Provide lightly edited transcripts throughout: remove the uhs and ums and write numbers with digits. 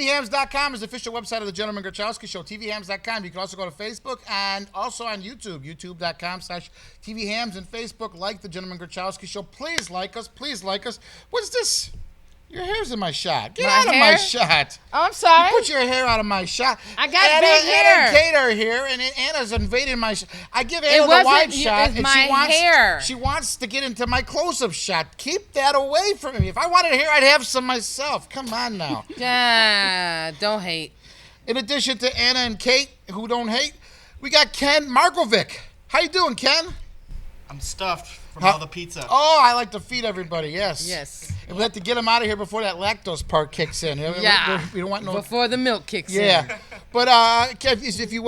TVHams.com is the official website of the Gentleman Grachowski Show. TVHams.com. You can also go to Facebook and also on YouTube. YouTube.com/TVHams and Facebook. Like the Gentleman Grachowski Show. Please like us. Please like us. What's this? Your hair's in my shot. Get out of my shot. Oh, I'm sorry. You put your hair out of my shot. I got big hair. Anna and Kate are here, and Anna's invading my shot. I give Anna the wide shot, and she wants to get into my close-up shot. Keep that away from me. If I wanted hair, I'd have some myself. Come on now. Don't hate. In addition to Anna and Kate, who don't hate, we got Ken Markovic. How you doing, Ken? I'm stuffed from all the pizza. Oh, I like to feed everybody, yes. Yes. And we have to get them out of here before that lactose part kicks in. Yeah. We don't want no... Before the milk kicks in. Yeah. But, Ken, if you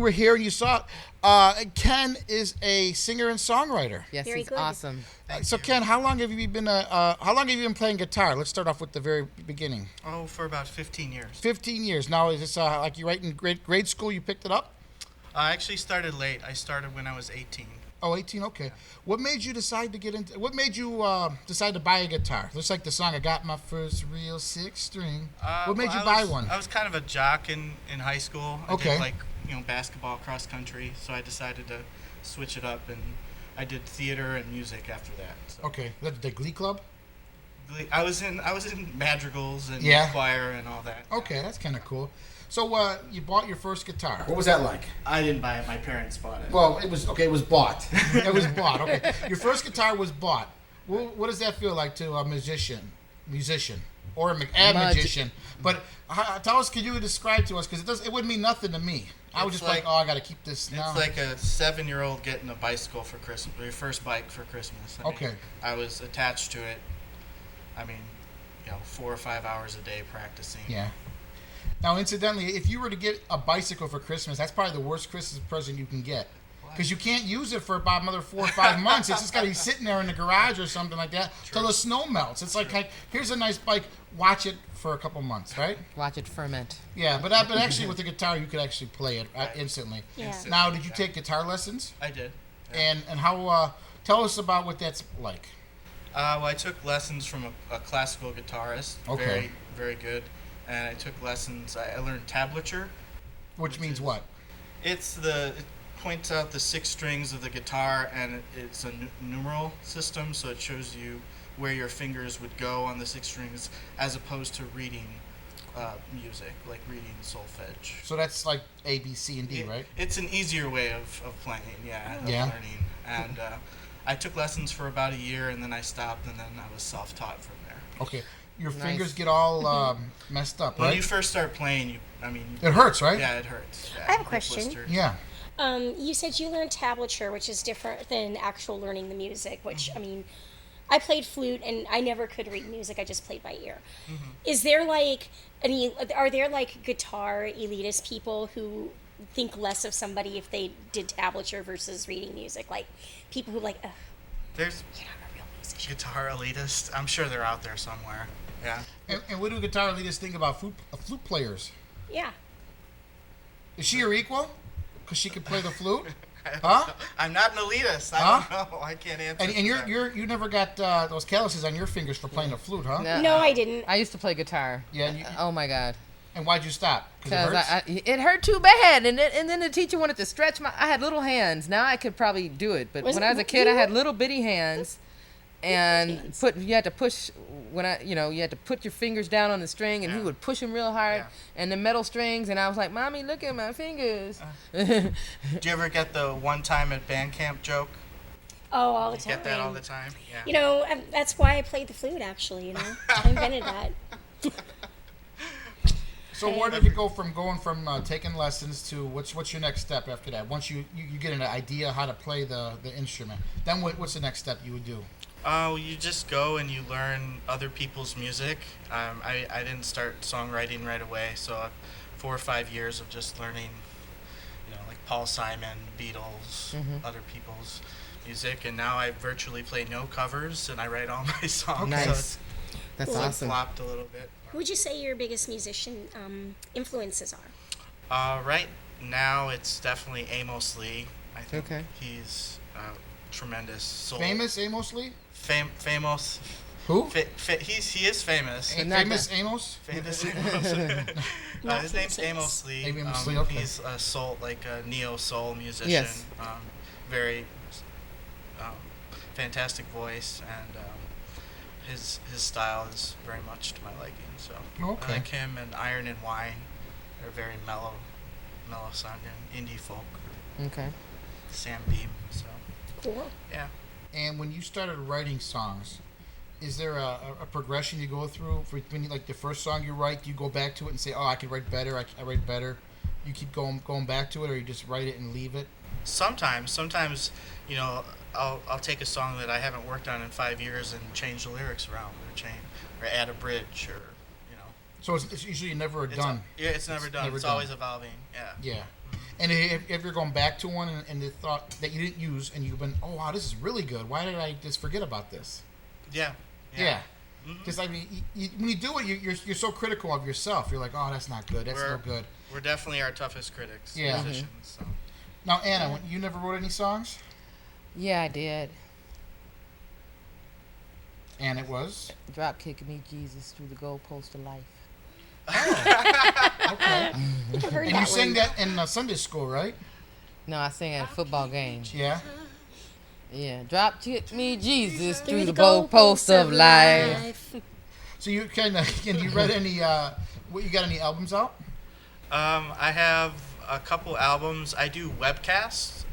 were here and you saw it, Ken is a singer and songwriter. Yes, Very he's good. awesome. So, Ken, how long have you been playing guitar? Let's start off with the very beginning. Oh, for about 15 years. 15 years. Now, is this like you right in grade school you picked it up? I actually started late. I started when I was 18. Oh, 18, okay. What made you decide to decide to buy a guitar? Looks like the song, I got my first real 6-string. What made you buy one? I was kind of a jock in high school. I Okay. did basketball, cross country, so I decided to switch it up, and I did theater and music after that. So. Okay, the Glee Club? I was in madrigals and choir and all that. Okay, that's kind of cool. So you bought your first guitar. What was that like? I didn't buy it. My parents bought it. Well, it was bought. It was bought. Okay, your first guitar was bought. What does that feel like to a musician, or a magician? But tell us, can you describe to us? Because it wouldn't mean nothing to me. I was just like, I got to keep this now. It's like a 7-year-old getting a bicycle for Christmas, your first bike for Christmas. I was attached to it. 4 or 5 hours a day practicing. Yeah. Now, incidentally, if you were to get a bicycle for Christmas, that's probably the worst Christmas present you can get. Because you can't use it for about another 4 or 5 months. It's just got to be sitting there in the garage or something like that till the snow melts. It's like, here's a nice bike. Watch it for a couple months, right? Watch it ferment. Yeah, but actually with the guitar, you could actually play it instantly. Yeah. Now, did you take guitar lessons? I did. Yeah. And how? Tell us about what that's like. I took lessons from a classical guitarist. Okay. Very, very good. And I took lessons. I learned tablature. Which means what? It points out the 6 strings of the guitar, and it's a numeral system, so it shows you where your fingers would go on the 6 strings, as opposed to reading music, like reading solfege. So that's like A, B, C, and D, right? It's an easier way of playing, of learning. And I took lessons for about a year, and then I stopped, and then I was self-taught from there. Okay. Your fingers get all messed up, right? When you first start playing, it hurts, right? Yeah, it hurts. Yeah, I have a question. Yeah. You said you learned tablature, which is different than actual learning the music, which, I played flute and I never could read music. I just played by ear. Mm-hmm. Is there are there guitar elitist people who think less of somebody if they did tablature versus reading music? Like people who there's guitar elitist. I'm sure they're out there somewhere. Yeah. And what do guitar elitists think about flute players? Yeah. Is she your equal? Because she can play the flute? Huh? I'm not an elitist. I don't know. I can't answer. And you never got those calluses on your fingers for playing the flute, huh? No, I didn't. I used to play guitar. Yeah. Oh my God. And why'd you stop? Because it hurt too bad, and then the teacher wanted to stretch I had little hands. Now I could probably do it, but when I was a kid, I had little bitty hands. And you had to push you had to put your fingers down on the string, and he would push them real hard, and the metal strings, and I was like, "Mommy, look at my fingers." Do you ever get the one time at band camp joke? Oh, all the time. Get that all the time? Yeah. That's why I played the flute. Actually, I invented that. So where did you go from taking lessons to what's your next step after that? Once you get an idea how to play the instrument, then what's the next step you would do? You just go and you learn other people's music. I didn't start songwriting right away, so 4 or 5 years of just learning, like Paul Simon, Beatles, other people's music, and now I virtually play no covers and I write all my songs. Nice. So That's awesome. Flopped a little bit. Who would you say your biggest musician influences are? Right now, it's definitely Amos Lee. I think Okay. he's tremendous soul. Famous Amos Lee? Famous. Who? He is famous. Famous Amos? Famous Amos. His name's Amos Lee. Amos Lee, okay. He's a soul, like a neo-soul musician. Yes. Very fantastic voice, and his style is very much to my liking. So Okay. I like him and Iron and Wine. They're very mellow sounding indie folk. Okay. Sam Beam. So Cool. yeah. And when you started writing songs, is there a progression you go through for when you, like the first song you write, do you go back to it and say, oh, I could write better, I write better? You keep going back to it, or you just write it and leave it? Sometimes, you know, I'll take a song that I haven't worked on in 5 years and change the lyrics around, or add a bridge, or you know. So it's usually never done. It's never done. It's always evolving. Yeah. Yeah. And if you're going back to one and the thought that you didn't use and you've been, oh wow, this is really good. Why did I just forget about this? Yeah. Yeah. Mm-hmm. Because I mean, when you do it, you're so critical of yourself. You're like, oh, that's not good. That's no good. We're definitely our toughest critics. Yeah. Musicians. So. Now, Anna, you never wrote any songs? Yeah, I did. And it was? Drop kicking me Jesus through the goalpost of life. Okay. I've heard And that you sang one. that in Sunday school, right? No, I sang at a football game. Yeah. Yeah, drop kick me Jesus through the goalpost of life. So you can you read any? You got any albums out? I have a couple albums. I do webcasts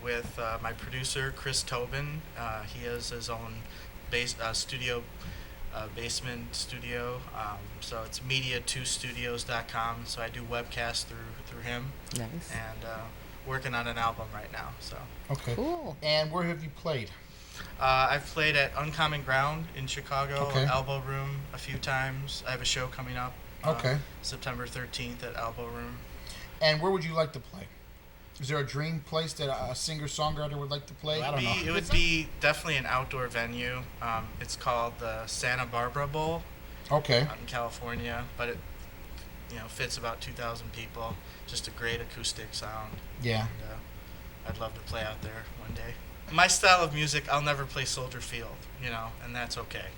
with my producer Chris Tobin. He has his own basement studio. So it's media2studios.com. So I do webcasts through him. Nice. And working on an album right now. So. Okay. Cool. And where have you played? I've played at Uncommon Ground in Chicago, Okay. Elbow Room a few times. I have a show coming up. Okay. September 13th at Elbow Room. And where would you like to play? Is there a dream place that a singer-songwriter would like to play? I don't know. It would be definitely an outdoor venue. It's called the Santa Barbara Bowl Okay. out in California, but it fits about 2,000 people. Just a great acoustic sound. Yeah. And, I'd love to play out there one day. My style of music, I'll never play Soldier Field, and that's okay.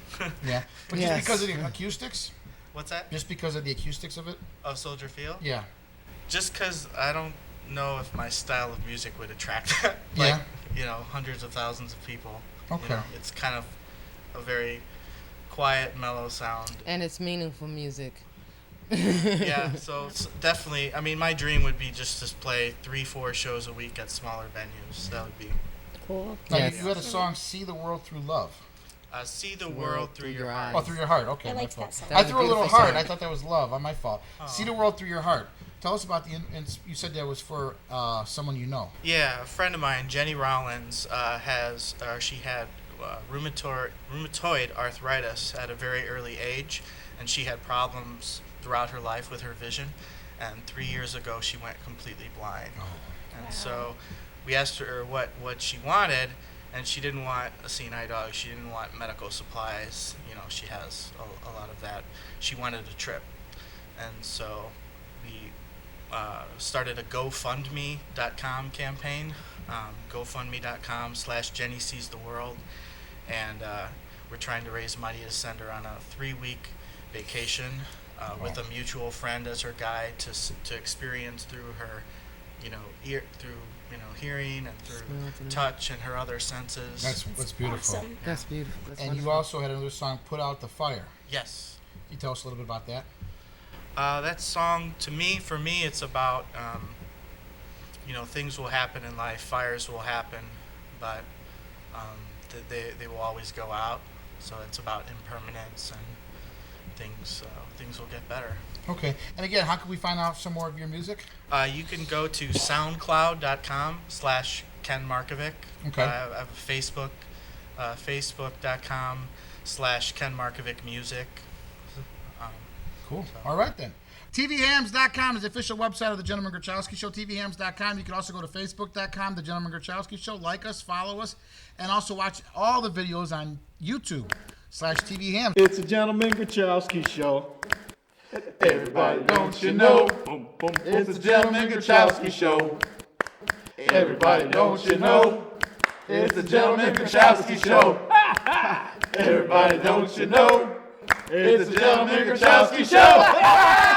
Yeah. But Yes. just because of the acoustics? What's that? Just because of the acoustics of it? Of Soldier Field? Yeah. Just because I don't know if my style of music would attract that. Yeah. Hundreds of thousands of people. Okay. It's kind of a very quiet, mellow sound. And it's meaningful music. Yeah, so it's definitely, I mean, my dream would be just to play 3-4 shows a week at smaller venues. That would be Cool. Now, Yes. you had a song, See the World Through Love. See the World Through Your Heart. Oh, through your heart. Okay, I my liked fault. that song. That I was a threw a little beautiful heart. song. I thought that was love. My fault. Oh. See the world through your heart. Tell us about and you said that was for someone you know. Yeah, a friend of mine, Jenny Rollins, she had rheumatoid arthritis at a very early age, and she had problems throughout her life with her vision. And 3 years ago, she went completely blind. And so we asked her what she wanted, and she didn't want a seeing eye dog. She didn't want medical supplies. She has a lot of that. She wanted a trip. And so we started a GoFundMe.com campaign, GoFundMe.com/Jenny Sees the World. And we're trying to raise money to send her on a 3-week vacation with a mutual friend as her guide to experience through her, hearing and through touch and her other senses. That's beautiful. Awesome. That's beautiful. That's And you wonderful. also had another song, Put Out the Fire. Yes. Can you tell us a little bit about that? That song, for me, it's about, things will happen in life, fires will happen, but they will always go out. So it's about impermanence and things will get better. Okay. And again, how can we find out some more of your music? You can go to soundcloud.com/Ken Markovic. Okay. I have a Facebook, facebook.com/Ken Markovic Music. Cool. All right, then. TVHams.com is the official website of The Gentleman Grachowski Show. TVHams.com. You can also go to Facebook.com, The Gentleman Grachowski Show. Like us, follow us, and also watch all the videos on YouTube/TVHams. It's a Gentleman Grachowski Show. Everybody, don't you know? Boom, boom, it's a Gentleman Grachowski Show. Everybody, don't you know? It's a Gentleman Grachowski Show. Everybody, don't you know? It's the Gentleman Gachowski Show.